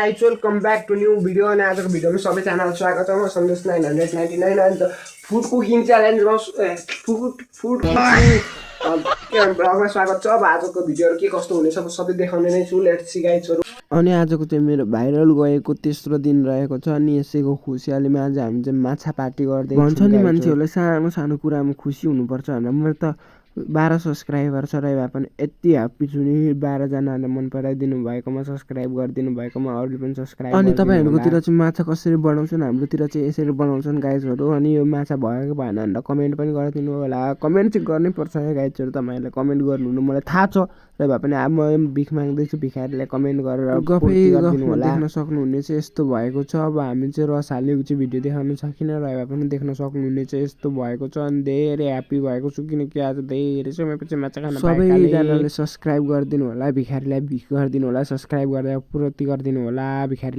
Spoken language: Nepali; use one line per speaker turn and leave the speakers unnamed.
Guys welcome back to new video अनि आजको भिडियोमा सबैजनालाई स्वागत छ। म सन्देश 999 अनि त फुड कुकिङ च्यालेन्जमा फुड कुकिङ ब्लगमा स्वागत छ। अब आजको भिडियोहरू के कस्तो हुनेछ सबै देखाउने नै छु। लेट्स सी गाइजहरु। अनि आजको चाहिँ मेरो भाइरल गएको तेस्रो दिन रहेको छ अनि यसैको खुसियालीमा आज हामी चाहिँ माछा पार्टी गर्दै भन्छ नि मान्छेहरूले सानो सानो कुरामा खुसी हुनुपर्छ भनेर। मेरो त 12 सब्सक्राइबर छ र भए पनि यति ह्याप्पी छु नि। 12 जनाले मन पराइदिनु भएकोमा, सब्सक्राइब गरिदिनु भएकोमा, अरूले पनि सब्सक्राइब अनि तपाईहरुकोतिर चाहिँ माछा कसरी बनाउँछन्? हाम्रोतिर चाहिँ यसरी बनाउँछन् गाइजहरु। अनि यो माछा भयो कि भएन भनेर कमेन्ट पनि गरिदिनु होला। कमेन्ट चाहिँ गर्नै पर्छ है गाइजहरु। तपाईहरुले कमेन्ट गर्नुहुनु मलाई थाहा छ र भए पनि अब म भिख माग्दैछु, भिखारीलाई कमेन्ट गरेर गफै गरिदिनु होला। देख्न सक्नुहुनेछ यस्तो भएको छ। अब हामी चाहिँ रस हालेको चाहिँ भिडियो देखाउन सकिन र भए पनि देख्न सक्नुहुनेछ यस्तो भएको छ। अनि धेरै ह्याप्पी भएको छु किनकि आज धेरै समयपछि माछा खान पाएँ। सबैजनाले सब्सक्राइब गरिदिनु होला, भिखारीलाई भिख गरिदिनु होला, सब्सक्राइब गरेर पूर्ति गरिदिनु होला भिखारी।